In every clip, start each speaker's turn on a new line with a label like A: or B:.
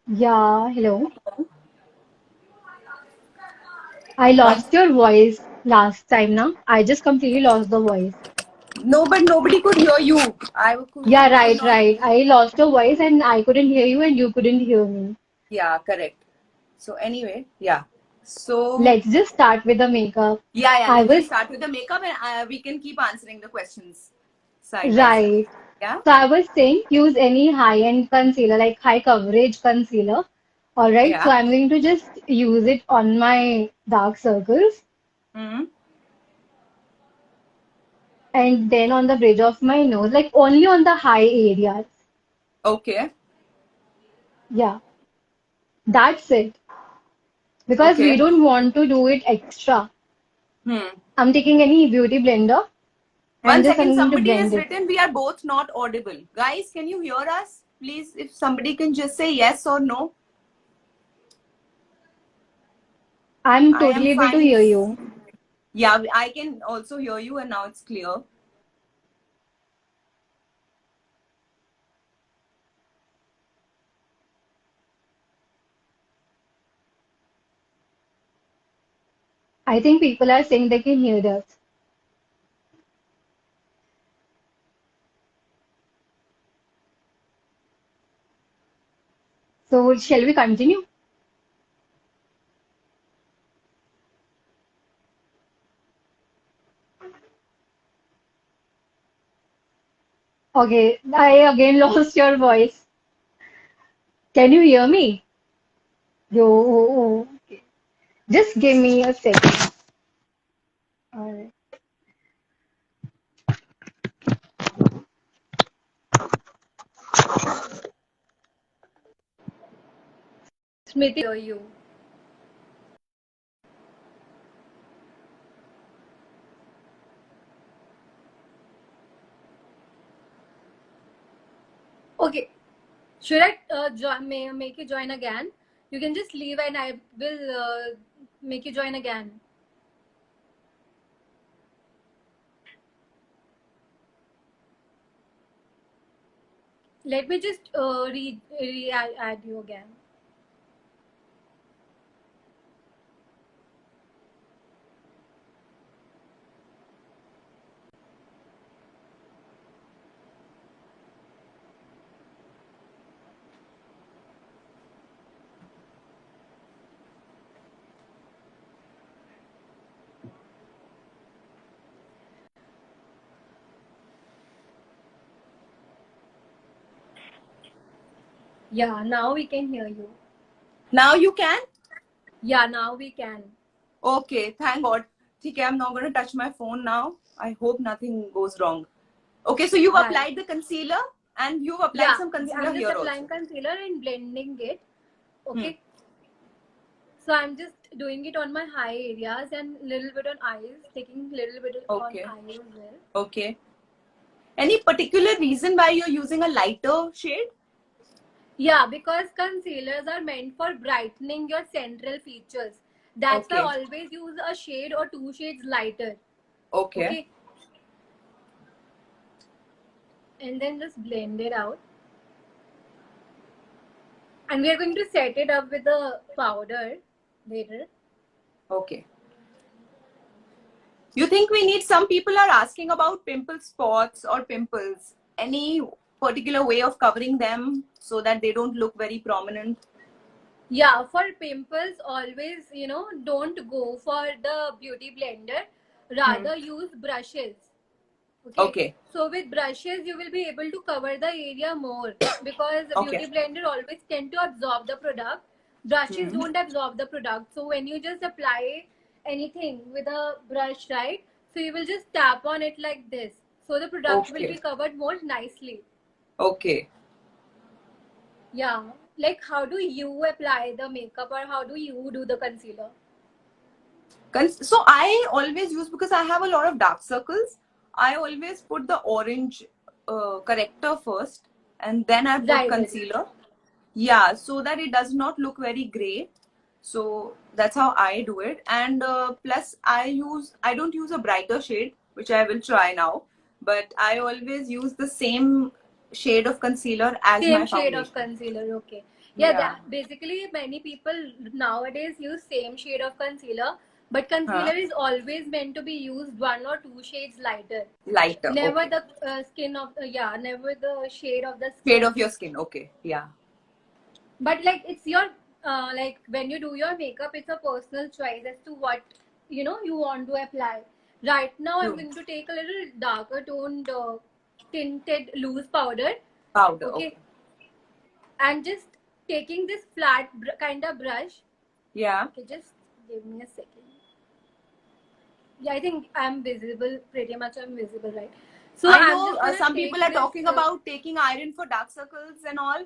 A: Yeah, hello. I
B: One.
A: lost your voice last time, na? I just completely lost the voice.
B: No, but nobody could hear you.
A: Yeah,
B: Could
A: right,
B: not.
A: right. I lost your voice and I couldn't hear you and you couldn't hear me.
B: Yeah, correct. So anyway, yeah. So
A: Let's just start with the makeup.
B: yeah.
A: I
B: Let's just
A: was
B: start with the makeup, and we can keep answering the questions side by side.
A: right.
B: Yeah.
A: So I was saying use any high-end concealer, like high coverage concealer. All right. So
B: Yeah.
A: I'm going to just use it on my dark circles
B: Hmm.
A: and then on the bridge of my nose, like only on the high areas.
B: Okay.
A: Yeah, that's it. Because we
B: Okay.
A: don't want to do it extra.
B: Hmm.
A: I'm taking any beauty blender and
B: One
A: just I'm
B: second.
A: going to
B: Somebody
A: blend
B: has
A: it.
B: written we are both not audible. Guys, can you hear us? Please, if somebody can just say yes or no.
A: I'm
B: I am
A: totally able to
B: fine.
A: hear you.
B: Yeah, I can also hear you, and now it's clear.
A: I think people are saying they can hear us. So shall we continue? Okay, I again lost your voice. Can you hear me? Yo, okay. Just give me a second. Alright. Smriti, hear you. Okay. Should I make you join again? You can just leave and I will make you join again. Let me just add you again. Yeah, now we can hear you.
B: Now you can.
A: Yeah, now we can.
B: Okay, thank God. Okay, I'm not going to touch my phone now. I hope nothing goes wrong. Okay, so you've
A: Right.
B: applied the concealer and you've applied
A: Yeah,
B: some concealer
A: I'm just
B: here
A: applying
B: also.
A: concealer and blending it.
B: Hmm.
A: Okay. So I'm just doing it on my high areas and little bit on eyes, taking little bit on
B: Okay.
A: eyes as well.
B: Okay. Any particular reason why you're using a lighter shade?
A: Yeah, because concealers are meant for brightening your central features. That's why
B: Okay.
A: I always use a shade or two shades lighter.
B: Okay.
A: Okay. And then just blend it out. And we are going to set it up with the powder later.
B: Okay. You think we need, some people are asking about pimple spots or pimples. Any particular way of covering them so that they don't look very prominent?
A: Yeah, for pimples, always, don't go for the beauty blender.
B: Hmm.
A: Rather use brushes. Okay.
B: Okay.
A: So with brushes, you will be able to cover the area more because the
B: Okay.
A: beauty blender always tend to absorb the product. Brushes
B: Hmm.
A: don't absorb the product. So when you just apply anything with a brush, right? So you will just tap on it like this. So the product will
B: Okay.
A: be covered more nicely.
B: Okay.
A: Yeah. Like how do you apply the makeup or how do you do the concealer?
B: So I always use, because I have a lot of dark circles, I always put the orange corrector first and then I put
A: Right.
B: concealer. Yeah, so that it does not look very gray. So that's how I do it. And plus I don't use a brighter shade, which I will try now, but I always use the same shade of concealer as
A: Same
B: my
A: shade of
B: foundation.
A: concealer. Okay. Yeah,
B: Yeah.
A: basically many people nowadays use same shade of concealer, but
B: Huh?
A: concealer is always meant to be used 1 or 2 shades lighter.
B: Lighter.
A: Never
B: Okay.
A: the skin of never the shade of the
B: Shade
A: skin.
B: of your skin. Okay. Yeah.
A: But like it's your like when you do your makeup, it's a personal choice as to what you want to apply. Right now, I'm
B: True.
A: going to take a little darker toned tinted loose powder.
B: Powder.
A: Okay,
B: Okay.
A: and just taking this flat kind of brush.
B: Yeah.
A: Okay, just give me a second. Yeah, I think I'm visible. Pretty much, I'm visible, right? So
B: I
A: I'm
B: know
A: just gonna
B: some people
A: take
B: are
A: this.
B: talking about taking iron for dark circles and all.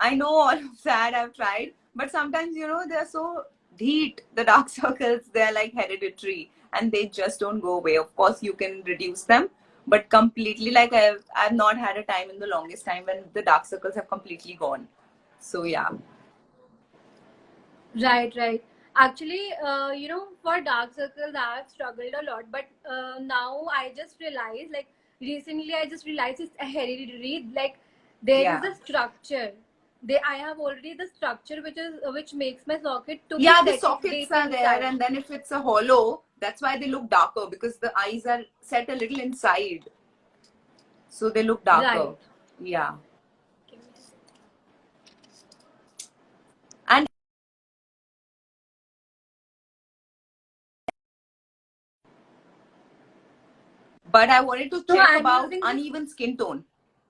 B: I know all of that. I've tried, but sometimes they're so deep. The dark circles, they're like hereditary, and they just don't go away. Of course, you can reduce them, but completely, like I've not had a time in the longest time when the dark circles have completely gone. So yeah.
A: Right, right. Actually, for dark circles, I've struggled a lot. But now I just realized, like, recently I just realized it's a hereditary. Like, there is
B: Yeah.
A: a structure. I have already the structure which makes my socket to be
B: Yeah, the
A: set
B: sockets
A: deep
B: are there,
A: inside.
B: and then if it's a hollow, that's why they look darker because the eyes are set a little inside. So they look darker.
A: Right.
B: Yeah.
A: Give me a second.
B: And but I wanted to
A: So
B: check
A: I'm
B: about
A: using this
B: uneven skin tone.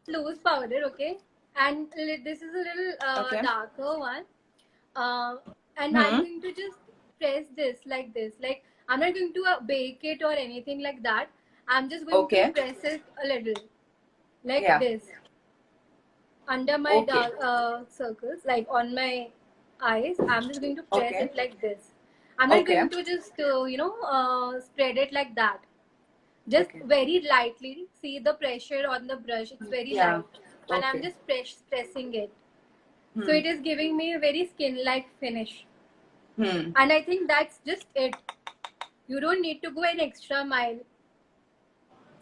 A: loose powder, okay, and this is a little
B: Okay.
A: darker one. uh, and I'm
B: Hmm.
A: going to just press this like this. Like I'm not going to bake it or anything like that. I'm just going to
B: Okay.
A: press it a little like
B: Yeah.
A: this under my
B: Okay.
A: dark circles, like on my eyes. I'm just going to press
B: Okay.
A: it like this. I'm not
B: Okay.
A: going to just spread it like that. Just
B: Okay.
A: very lightly. See the pressure on the brush. It's very
B: Yeah.
A: light, and I'm
B: Okay.
A: just pressing it. So
B: Hmm.
A: it is giving me a very skin-like finish.
B: Hmm.
A: And I think that's just it. You don't need to go an extra mile.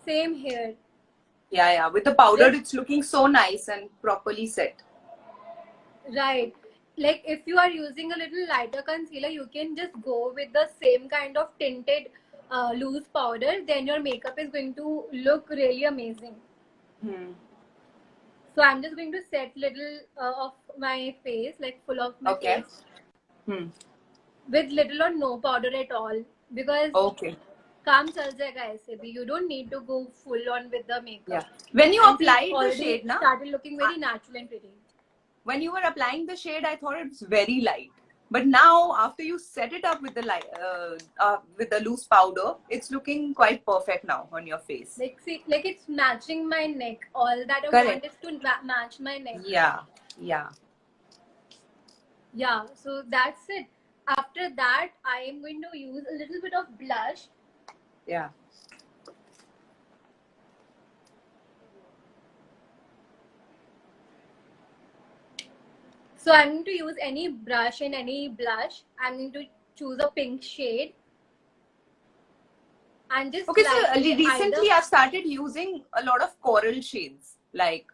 A: Same here.
B: Yeah, yeah. With the powder,
A: Just
B: it's looking so nice and properly set.
A: right. Like if you are using a little lighter concealer, you can just go with the same kind of tinted loose powder. Then your makeup is going to look really amazing.
B: Hmm.
A: So I'm just going to set little of my face, like full of my
B: Okay.
A: face,
B: Hmm.
A: with little or no powder at all, because
B: Okay.
A: काम चल जाएगा ऐसे भी. You don't need to go full on with the
B: Yeah.
A: makeup.
B: When you
A: And see, it's
B: applied the
A: already
B: shade, na,
A: started looking very natural and pretty.
B: when you were applying the shade, I thought it's very light. But now, after you set it up with the with the loose powder, it's looking quite perfect now on your face.
A: Like see, like it's matching my neck. All that I want
B: Correct.
A: is to match my neck.
B: Yeah. Yeah.
A: Yeah, so that's it. After that, I am going to use a little bit of blush.
B: Yeah.
A: So I'm going to use any brush and any blush. I'm going to choose a pink shade and just
B: Okay, so
A: lightly either.
B: recently I've started using a lot of coral shades, like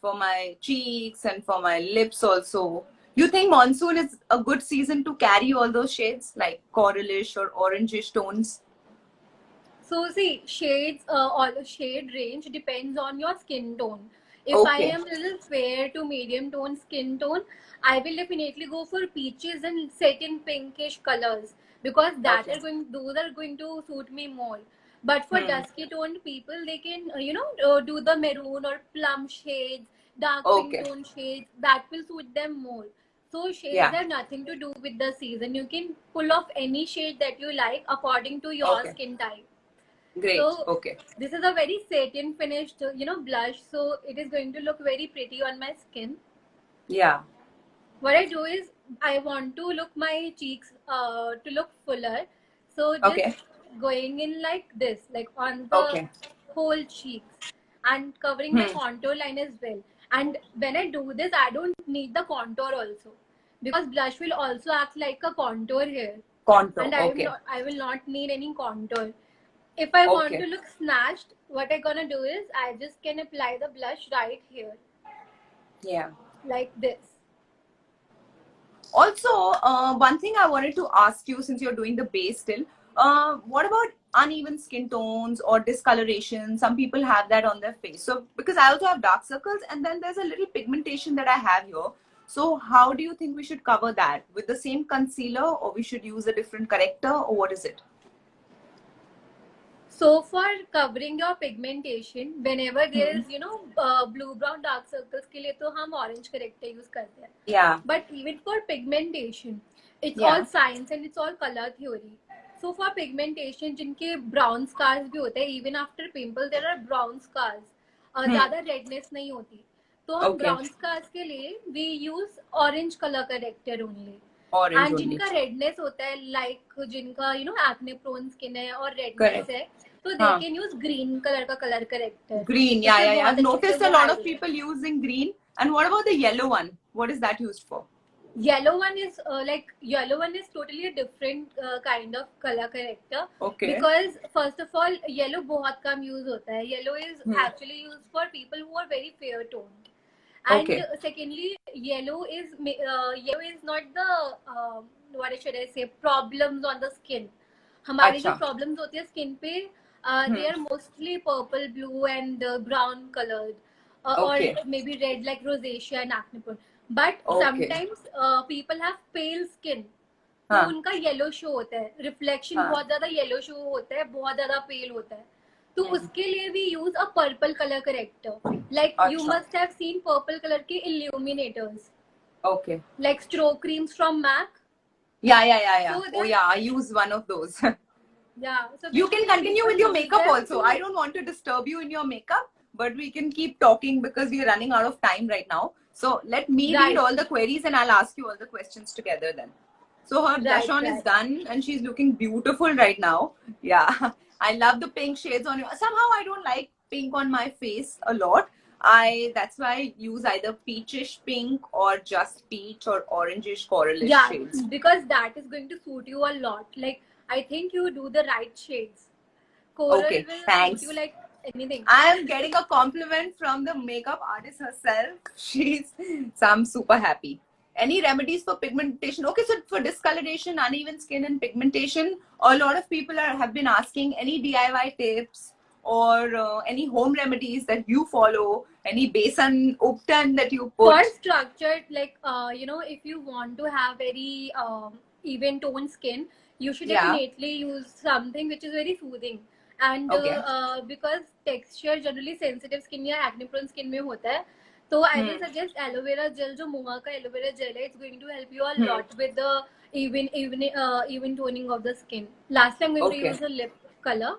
B: for my cheeks and for my lips also. You think monsoon is a good season to carry all those shades, like coralish or orangish tones?
A: So see, shades or the shade range depends on your skin tone. If I
B: Okay.
A: am a little fair to medium tone skin tone, I will definitely go for peaches and satin pinkish colors, because
B: Okay.
A: those are going to suit me more. But for
B: Hmm.
A: dusky toned people, they can do the maroon or plum shades, dark pink
B: Okay.
A: tone shades that will suit them more. So shades
B: Yeah.
A: have nothing to do with the season. You can pull off any shade that you like according to your
B: Okay.
A: skin type.
B: Great.
A: So
B: Okay.
A: this is a very satin finished, blush. So it is going to look very pretty on my skin.
B: Yeah.
A: What I do is I want to look my cheeks to look fuller. So just
B: Okay.
A: going in like this, like on the
B: Okay.
A: whole cheeks and covering my
B: Hmm.
A: contour line as well. And when I do this, I don't need the contour also, because blush will also act like a contour here,
B: Contour.
A: and
B: Okay.
A: I will not need any contour. If I want
B: Okay.
A: to look snatched, what I gonna do is I just can apply the blush right here,
B: Yeah.
A: like this.
B: Also, one thing I wanted to ask you, since you're doing the base still, what about uneven skin tones or discoloration? Some people have that on their face. So, because I also have dark circles, and then there's a little pigmentation that I have here. So, how do you think we should cover that? With the same concealer, or we should use a different corrector, or what is it?
A: So for covering your pigmentation, whenever there is blue brown dark circles के लिए तो हम orange corrector use करते हैं.
B: Yeah.
A: But even for pigmentation, it's
B: Yeah.
A: all science and it's all color theory. So for pigmentation, जिनके brown scars भी होते हैं, even after pimple there are brown scars. ज़्यादा redness नहीं होती. तो हम
B: Okay.
A: brown scars के लिए we use orange color corrector only.
B: Orange
A: And
B: only.
A: जिनका redness होता है, like जिनका acne prone skin है और redness
B: Correct.
A: है, so they can use green color का color corrector.
B: Green, yeah.
A: उससे
B: I've
A: बहुत
B: noticed
A: अच्छे से
B: a lot
A: वो
B: of people using green. And what about the yellow one? What is that used for?
A: Yellow one is totally a different kind of color corrector.
B: Okay.
A: Because first of all, yellow बहुत कम use होता है. Yellow is actually used for people who are very fair toned. And
B: Okay.
A: secondly, yellow is not the what should I say, problems on the skin. हमारी जो
B: अच्छा.
A: problems होती है skin पे, they are mostly purple, blue and brown colored,
B: Okay.
A: or maybe red like rosacea and acne prone. But
B: Okay.
A: sometimes people have pale skin. तो
B: हाँ.
A: उनका yellow show होता है, रिफ्लेक्शन
B: हाँ.
A: बहुत ज्यादा येलो शो होता है, बहुत ज्यादा पेल होता है. तो उसके लिए भी use a purple colour character. Like you
B: अच्छा.
A: Must have seen purple colour के illuminators,
B: Okay.
A: like stroke creams from MAC.
B: Yeah.
A: So
B: Oh yeah, I use one of those.
A: Yeah. So
B: You can continue with your makeup also. I
A: I
B: don't want to disturb you in your makeup, but we can keep talking because we are running out of time right now. So let me
A: Right.
B: read all the queries and I'll ask you all the questions together then. So her blush on is done and she's looking beautiful right now. Yeah. I love the pink shades on you. Somehow I don't like pink on my face a lot. That's why I use either peachish pink or just peach or orangish coralish
A: Yeah,
B: shades.
A: because that is going to suit you a lot. Like I think you do the right shades. Coral
B: Okay,
A: will
B: thanks.
A: suit you like anything.
B: I am getting a compliment from the makeup artist herself. So I'm super happy. Any remedies for pigmentation? Okay, so for discoloration, uneven skin and pigmentation, a lot of people have been asking any DIY tips or any home remedies that you follow, any besan uptan that you put.
A: For structured, like if you want to have very even toned skin, you should
B: Yeah.
A: definitely use something which is very soothing. And
B: Okay.
A: because texture generally sensitive skin या acne prone skin में होता है, तो I will suggest aloe vera gel. जो मोहा का aloe vera gel है, it's going to help you a lot with the even toning of the skin. Lastly, I'm going to
B: Okay.
A: use a lip color.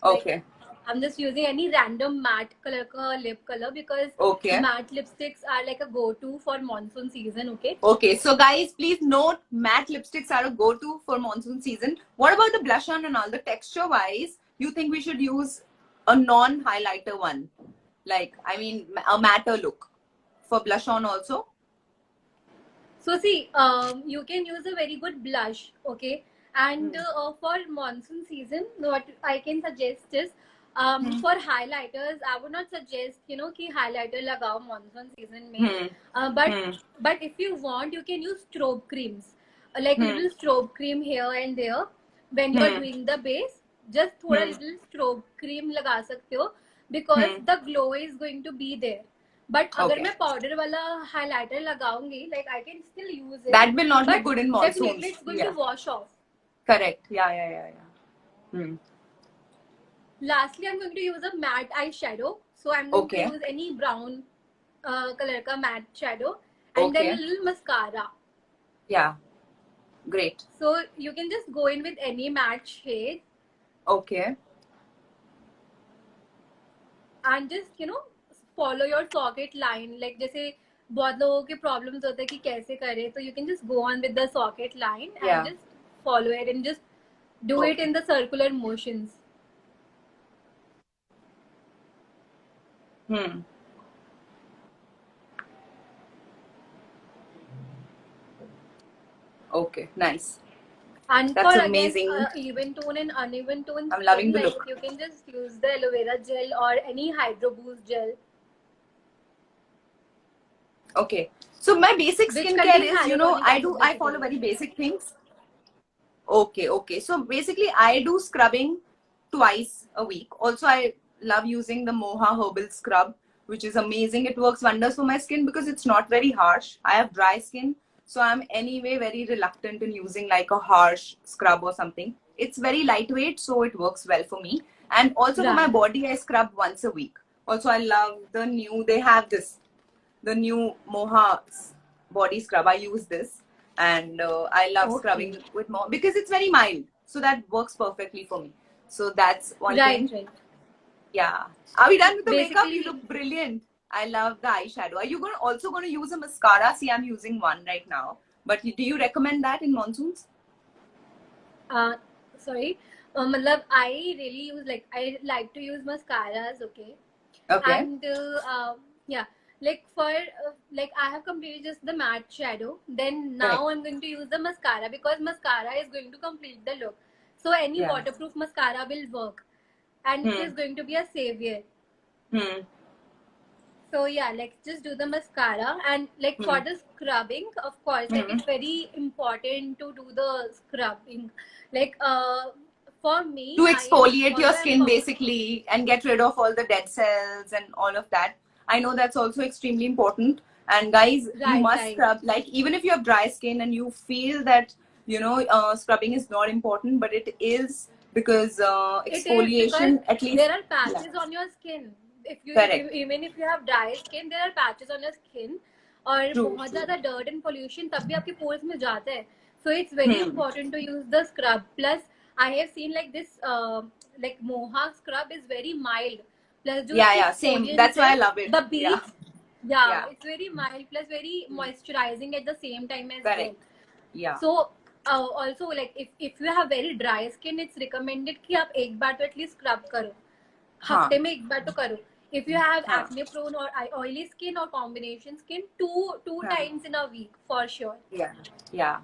B: Okay.
A: I'm just using any random matte color ka lip color because
B: Okay.
A: matte lipsticks are like a go-to for monsoon season. Okay.
B: Okay, so guys, please note matte lipsticks are a go-to for monsoon season. What about the blush on and all? The texture-wise, you think we should use a non-highlighter one? Like, I mean, a matter look for blush on also?
A: So see, you can use a very good blush. Okay. And for monsoon season, what I can suggest is for highlighters, I would not suggest कि highlighter लगाओ monsoon season में. But if you want, you can use strobe creams, like little strobe cream here and there when you are doing the base. Just थोड़ा little strobe cream लगा सकते हो because the glow is going to be there. But अगर मैं powder वाला highlighter लगाऊंगी, like I can still use it.
B: That will not
A: but
B: look good in monsoon.
A: Definitely, it's going to wash off.
B: Correct. Yeah.
A: Lastly, I'm going to use a matte eyeshadow. So I'm going to use any brown color ka matte shadow and then a little mascara.
B: Yeah. Great.
A: So you can just go in with any matte shade.
B: Okay.
A: And just follow your socket line. Like जैसे बहुत लोगों के problems होते हैं कि कैसे करें, so you can just go on with the socket line and just follow it and just do it in the circular motions.
B: Okay, nice.
A: And
B: that's
A: for
B: amazing.
A: Again, even tone and uneven tone,
B: I'm loving the look.
A: You can just use the aloe vera gel or any Hydro Boost gel.
B: Okay. So my basic
A: which
B: skincare
A: contains
B: is,
A: hyaluronic acid
B: I follow
A: basically.
B: very basic things. Okay, okay. So basically, I do scrubbing twice a week. Also, I love using the Moha herbal scrub, which is amazing. It works wonders for my skin because it's not very harsh. I have dry skin, so I'm anyway very reluctant in using like a harsh scrub or something. It's very lightweight, so it works well for me. And also for my
A: Right.
B: body, I scrub once a week. Also, I love they have the new Moha body scrub. I use this, and I love
A: Okay.
B: scrubbing with Moha because it's very mild, so that works perfectly for me. So that's one
A: Right,
B: thing.
A: right.
B: Yeah. Are we done with the makeup? You
A: Basically,
B: look brilliant. I love the eyeshadow. Are you also going to use a mascara? See, I'm using one right now. But do you recommend that in monsoons?
A: uh, sorry. Matlab, I really use like I like to use mascaras, okay?
B: Okay.
A: And yeah, like for like I have completed just the matte shadow. Then
B: Correct.
A: now I'm going to use the mascara because mascara is going to complete the look. So any
B: Yeah.
A: waterproof mascara will work, and it
B: Hmm.
A: is going to be a savior.
B: Hmm.
A: So yeah, let's just do the mascara. And like for
B: Hmm.
A: the scrubbing, of course, like
B: Hmm.
A: it's very important to do the scrubbing. Like for me,
B: To
A: I am,
B: exfoliate your
A: although I'm
B: skin basically and get rid of all the dead cells and all of that. I know that's also extremely important. And guys, you
A: right,
B: must
A: right.
B: scrub. Like even if you have dry skin and you feel that scrubbing is not important, but it is because
A: It is because
B: exfoliation at least.
A: there are
B: Yeah.
A: patches on your skin. If
B: Correct.
A: even if you have dry skin, there are patches on your skin. और
B: True.
A: बहुत
B: True.
A: ज़्यादा dirt and pollution तब भी आपके pores में जाता है. So it's very
B: Hmm.
A: important to use the scrub. Plus, I have seen like this like Moha scrub is very mild. Plus जो
B: Yeah.
A: उसकी
B: Yeah. Same.
A: exfoliant
B: That's why
A: है,
B: I love it.
A: the
B: Yeah.
A: beads, yeah,
B: Yeah.
A: it's very mild plus very
B: Hmm.
A: moisturizing at the same time as well.
B: Correct. Yeah.
A: So also like if you have very dry skin, it's recommended कि आप एक बार तो at least scrub करो,
B: Huh.
A: हफ्ते में एक बार तो करो. If you have
B: Huh.
A: acne prone or oily skin or combination skin, two
B: Huh.
A: times in a week for sure.
B: Yeah. Yeah.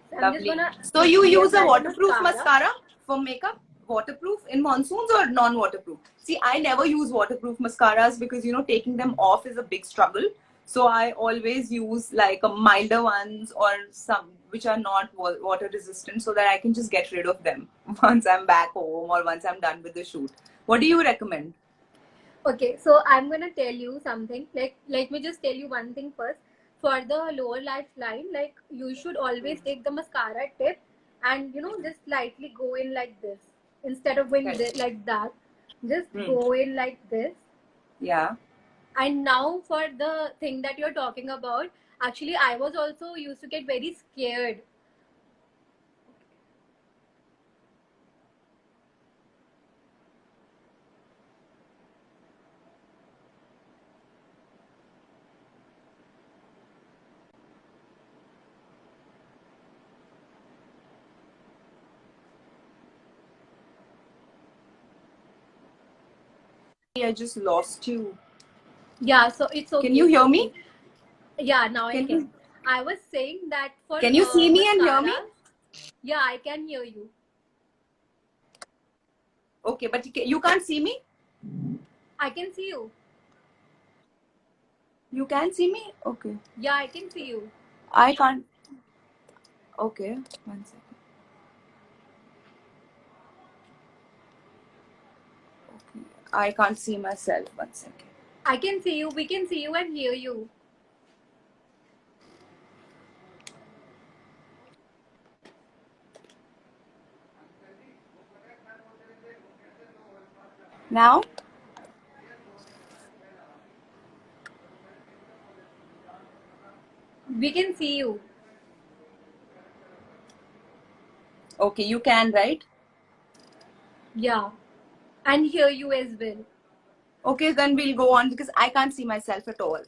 A: So I'm just
B: Lovely.
A: gonna
B: So you
A: quickly
B: use a
A: apply the
B: waterproof
A: mascara.
B: mascara for makeup? Waterproof in monsoons or non-waterproof? See, I never use waterproof mascaras because taking them off is a big struggle. So I always use like a milder ones or some which are not water resistant so that I can just get rid of them once I'm back home or once I'm done with the shoot. What do you recommend?
A: Okay, so I'm gonna tell you something. Like, let me just tell you one thing first. For the lower lash line, like you should always take the mascara tip and just slightly go in like this instead of going
B: Okay.
A: like that. Just
B: Hmm.
A: go in like this.
B: Yeah.
A: And now for the thing that you're talking about, actually, I was also used to get very scared.
B: I just lost you.
A: Yeah, so it's
B: Can
A: okay.
B: you
A: It's
B: hear
A: okay.
B: me?
A: Yeah, now I
B: Can
A: can.
B: you
A: I was saying that for
B: can you see me and hear me?
A: mascaras, yeah, I can hear you.
B: Okay, but you can't see me?
A: I can see you.
B: You can see me? Okay.
A: Yeah, I can see you.
B: I can't. Okay, 1 second. Okay. I can't see myself. 1 second.
A: I can see you. We can see you and hear you.
B: Now?
A: We can see you.
B: Okay, you can, right?
A: Yeah. And hear you as well.
B: Okay, then we'll go on because I can't see myself at all.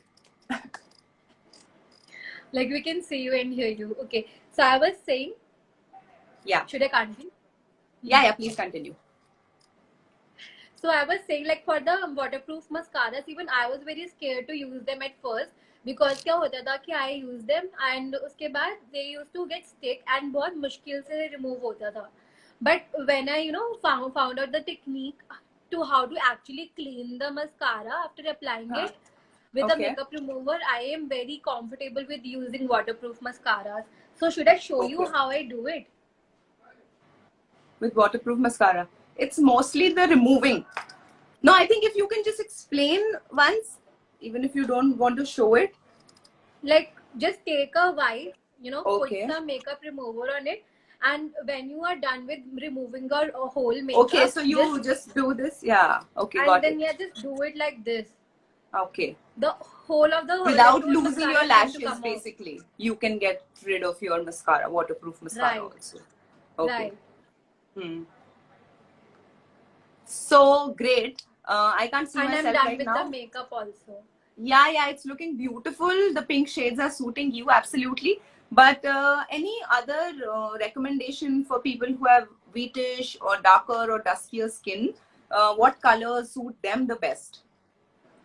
A: Like we can see you and hear you. Okay. So I was saying,
B: Yeah.
A: should I continue?
B: Yeah, please continue.
A: So I was saying like for the waterproof mascaras, even I was very scared to use them at first because क्या होता था कि I use them and उसके बाद they used to get stick and बहुत मुश्किल से remove होता था. But when I found out the technique to how to actually clean the mascara after applying it, with the
B: Okay.
A: makeup remover, I am very comfortable with using waterproof mascaras. So should I show you
B: Okay.
A: how I do it?
B: With waterproof mascara. It's mostly the removing. No, I think if you can just explain once, even if you don't want to show it.
A: Like, just take a wipe,
B: Okay.
A: put some makeup remover on it, and when you are done with removing your whole makeup,
B: Okay, so you just do this. Yeah. Okay,
A: and
B: got
A: then
B: it.
A: just do it like this.
B: Okay.
A: The whole of the
B: Without
A: leftover
B: losing
A: mascara
B: your
A: is going to
B: lashes,
A: come off.
B: basically, you can get rid of your mascara, waterproof mascara
A: Right.
B: also. Okay.
A: Right.
B: So great. I can't see
A: And I'm
B: myself
A: done
B: right
A: with
B: now.
A: the makeup also.
B: Yeah, it's looking beautiful. The pink shades are suiting you absolutely. But any other recommendation for people who have wheatish or darker or duskier skin? What colors suit them the best?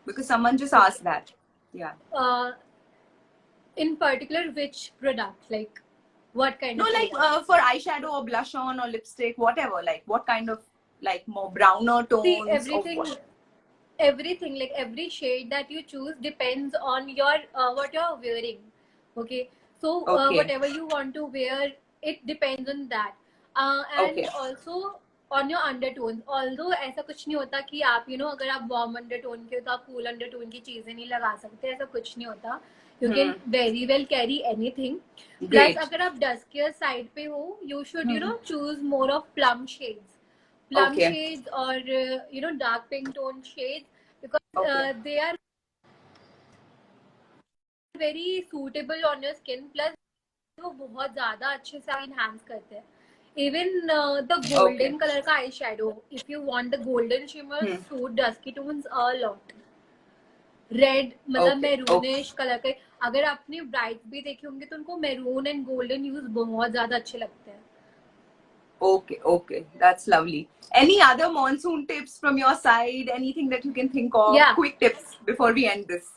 B: Because someone just asked that. Yeah.
A: In particular, which product? Like, what kind
B: No,
A: of
B: like
A: makeup?
B: for eyeshadow or blush on or lipstick, whatever. Like what kind of, like more browner
A: See,
B: tones or what?
A: everything, like every shade that you choose depends on your what you're wearing. Okay, so
B: Okay.
A: whatever you want to wear, it depends on that.
B: Okay.
A: And also on your undertones. Although ऐसा कुछ नहीं होता कि आप अगर आप warm undertone के हो तो आप cool undertone की चीजें नहीं लगा सकते, ऐसा कुछ नहीं होता. You can very well carry anything. Plus,
B: Great.
A: अगर आप duskier side पे हो, you should choose more of plum shades. Plum
B: Okay.
A: shades or dark pink tone shades, because
B: Okay.
A: they are very suitable on your skin. Plus वो बहुत ज्यादा अच्छे से enhance करते हैं. Even the golden color का eyeshadow, if you want the golden shimmer, suit dusky tones a lot. Red मतलब maroonish color के, अगर आपने brights भी देखे होंगे तो उनको maroon and golden hues बहुत ज्यादा अच्छे लगते हैं.
B: Okay, that's lovely. Any other monsoon tips from your side? Anything that you can think of?
A: Yeah.
B: Quick tips before we end this.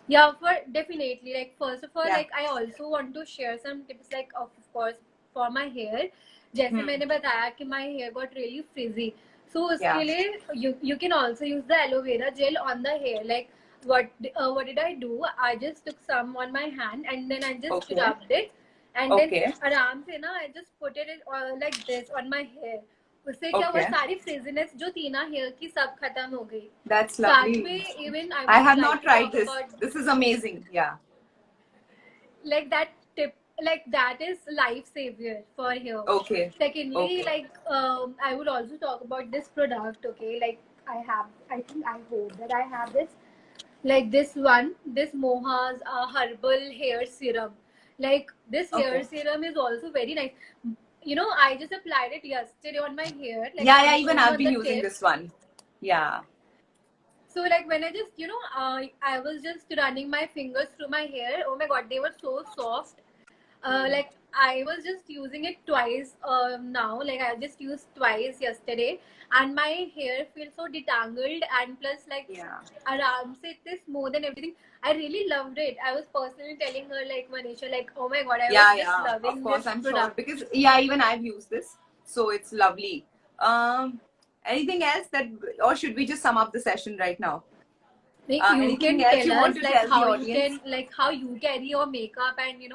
A: Yeah, for definitely. Like, first of all,
B: Yeah.
A: like I also want to share some tips, like of course for my hair. जैसे मैंने बताया कि my hair got really frizzy. So उसके लिए you can also use the aloe vera gel on the hair. Like what did I do? I just took some on my hand and then I just rubbed it, and then आराम से ना I just put it like this on my hair. उससे क्या हुआ, सारी frizziness जो थी ना हेयर की सब खत्म हो गई.
B: That's lovely.
A: में even
B: I have not tried this. This is amazing. Yeah.
A: Like that tip, like that is life savior for hair.
B: Okay.
A: Secondly, like I would also talk about this product. Okay, like I hope that I have this, like this Moha's herbal hair serum. Like this hair serum is also very nice. I just applied it yesterday on my hair. Like,
B: yeah, even I've been using this one. Yeah.
A: So like when I just I was just running my fingers through my hair. Oh my god, they were so soft. Like I was just using it twice now. Like I just used twice yesterday, and my hair feels so detangled, and plus like aram se it is smooth and everything. I really loved it. I was personally telling her, like, Manisha, like, oh my god, I was just loving
B: of course,
A: this
B: I'm
A: product.
B: sure, because even I've used this, so it's lovely. Anything else that, or should we just sum up the session right now?
A: Like, you
B: anything
A: can
B: else
A: tell
B: you
A: us
B: want to
A: like
B: tell
A: how
B: the
A: you
B: audience?
A: can, like how you carry your makeup, and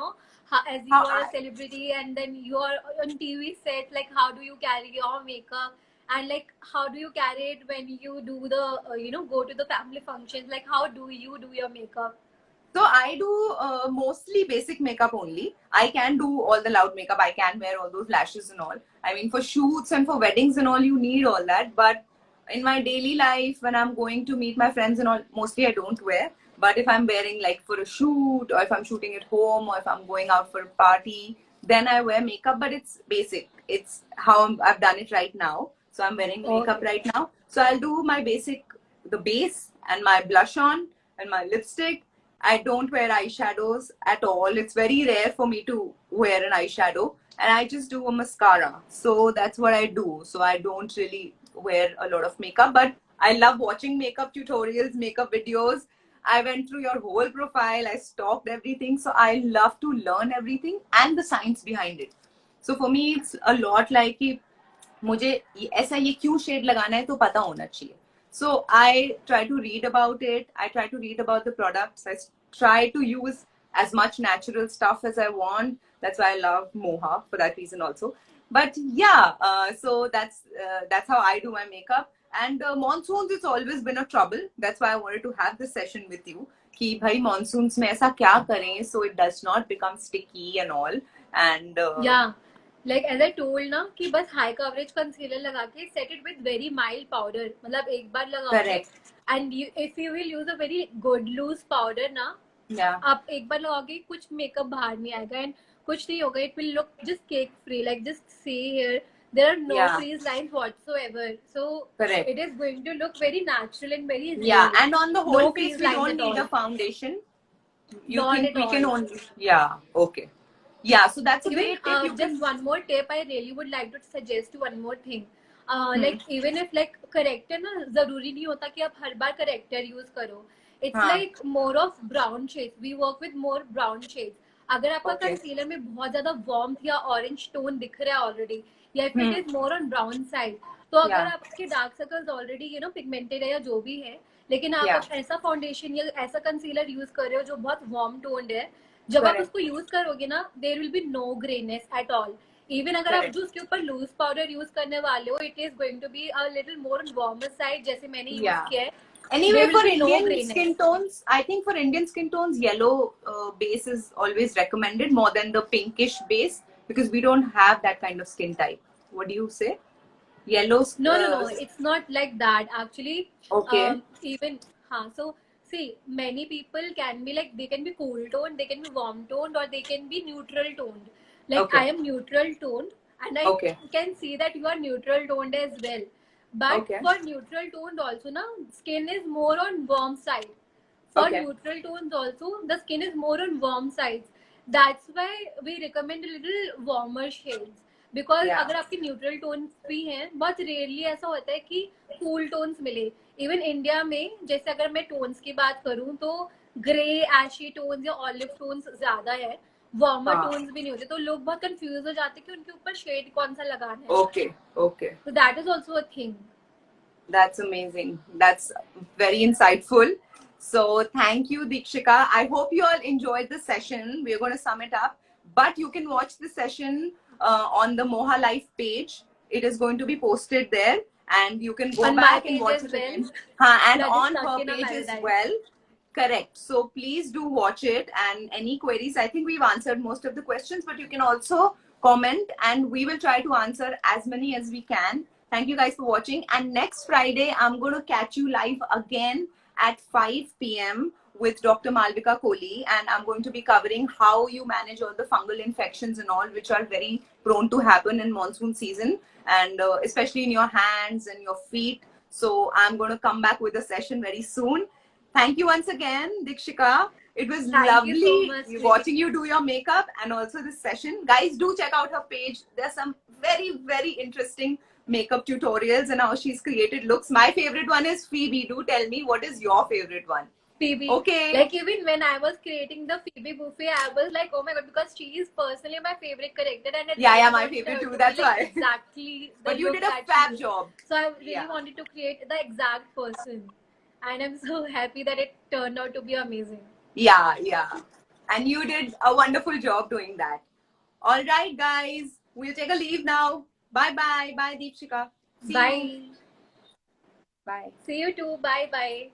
A: how, as you are a celebrity and then you are on TV set, like how do you carry your makeup, and like how do you carry it when you do the go to the family functions, like how do you do your makeup?
B: So I do mostly basic makeup only. I can do all the loud makeup. I can wear all those lashes and all. I mean, for shoots and for weddings and all, you need all that. But in my daily life, when I'm going to meet my friends and all, mostly I don't wear. But if I'm wearing like for a shoot, or if I'm shooting at home, or if I'm going out for a party, then I wear makeup. But it's basic. It's how I've done it right now. So I'm wearing makeup right now. So I'll do my basic, the base and my blush on and my lipstick. I don't wear eyeshadows at all. It's very rare for me to wear an eyeshadow, and I just do a mascara. So that's what I do. So I don't really wear a lot of makeup, but I love watching makeup tutorials, makeup videos. I went through your whole profile. I stalked everything. So I love to learn everything and the science behind it. So for me, it's a lot like कि मुझे ऐसा ये क्यों shade लगाना है तो पता होना चाहिए. So I try to read about it. I try to read about the products. I try to use as much natural stuff as I want. That's why I love Moha for that reason also. But yeah, so that's how I do my makeup. And monsoons, it's always been a trouble. That's why I wanted to have this session with you. कि भाई monsoons में ऐसा क्या करें so it does not become sticky and all. And
A: Yeah, like as I told ना कि बस high coverage concealer लगा के set it with very mild powder. मतलब एक बार लगाओगे
B: correct.
A: and if you will use a very good loose powder ना,
B: Yeah.
A: आप एक बार लगाओगे कुछ मेकअप बाहर नहीं आएगा and कुछ नहीं होगा. It will look just cake free. Like just see here, there are no
B: Yeah.
A: crease lines whatsoever. So
B: Correct.
A: it is going to look very natural and very real.
B: Yeah, and on the whole
A: No
B: face,
A: crease
B: we
A: lines
B: don't
A: at
B: need
A: all.
B: a foundation.
A: Not at
B: We can
A: all.
B: only, yeah, okay. Yeah, so that's a
A: Even
B: great tip. You
A: just
B: can,
A: one more tip I really would like to suggest one more thing.
B: Hmm.
A: Like even if like corrector ना जरूरी नहीं होता कि आप हर बार corrector use करो. It's
B: हाँ.
A: like more of brown shades. We work with more brown shades. अगर आपका
B: Okay.
A: concealer में बहुत ज्यादा warmth या orange tone दिख रहा है already, या if it is more on brown side, तो अगर
B: Yeah.
A: आपके dark circles already pigmented है या जो भी है, लेकिन आप
B: Yeah.
A: ऐसा फाउंडेशन या ऐसा कंसीलर यूज कर रहे हो जो बहुत वार्म टोन्ड है, जब आप
B: Correct.
A: उसको यूज करोगे ना, there will be no greyness at all. Even अगर आप
B: Correct.
A: जो उसके ऊपर लूज पाउडर यूज करने वाले हो, it is going to be a little more warmer side, जैसे मैंने यूज
B: Yeah.
A: किया है.
B: Anyway,
A: There will
B: for
A: be no
B: Indian
A: grayness.
B: skin tones, I think for Indian skin tones, yellow base is always recommended more than the pinkish base because we don't have that kind of skin type. What do you say? Yellow.
A: No, it's not like that actually.
B: Okay.
A: Even so see, many people can be like, they can be cool toned, they can be warm toned, or they can be neutral toned. Like
B: Okay.
A: I am neutral toned, and I
B: Okay.
A: can see that you are neutral toned as well. But
B: Okay.
A: for neutral toned also na, skin is more on warm side. For
B: Okay.
A: neutral tones also, the skin is more on warm sides. That's why we recommend a little warmer shades. Because
B: Yeah.
A: अगर आपके neutral tone भी हैं, बहुत rarely ऐसा होता है कि cool tones मिले. इवन इंडिया में जैसे अगर मैं टोन्स की बात करूं तो ग्रे एशी टोन्स या ऑलिव टोन्स ज्यादा है, वार्मर
B: हाँ.
A: टोन्स भी नहीं होते, तो लोग बहुत कंफ्यूज हो जाते हैं कि उनके ऊपर शेड कौन सा लगाना है.
B: Okay. Okay.
A: So that is also a thing.
B: That's amazing. That's very insightful. So thank you, Dikshika. I hope you all enjoyed the session. We're going to sum it up, but you can watch the session on the Moha Life page. It is going to be posted there, and you can go
A: On my
B: back and
A: page
B: watch
A: as
B: it
A: well.
B: again. And
A: That is
B: on
A: stuck
B: her
A: in a
B: page as
A: paradise.
B: well. Correct. So please do watch it, and any queries, I think we've answered most of the questions, but you can also comment and we will try to answer as many as we can. Thank you guys for watching. And next Friday, I'm going to catch you live again at 5 p.m. with Dr. Malvika Kohli, and I'm going to be covering how you manage all the fungal infections and all, which are very prone to happen in monsoon season, and especially in your hands and your feet. So I'm going to come back with a session very soon. Thank you once again, Dikshika. It was
A: Thank you so
B: lovely
A: much, Kriti.
B: watching you do your makeup and also this session. Guys, do check out her page. There's some very, very interesting makeup tutorials and how she's created looks. My favorite one is Phoebe. Do tell me, what is your favorite one?
A: Phoebe.
B: Okay.
A: Like even when I was creating the Phoebe buffet, I was like, oh my god, because she is personally my favorite character, and I
B: Yeah,
A: really
B: my
A: wanted
B: favorite
A: her
B: too.
A: to
B: That's
A: be like
B: why.
A: exactly the
B: But you
A: look
B: did a
A: that
B: fab
A: she is.
B: job.
A: So I really
B: Yeah.
A: wanted to create the exact person, and I'm so happy that it turned out to be amazing.
B: Yeah. And you did a wonderful job doing that. All right, guys. We'll take a leave now. Bye-bye. Bye, Deepshika. See
A: Bye.
B: you. Bye.
A: See you too. Bye.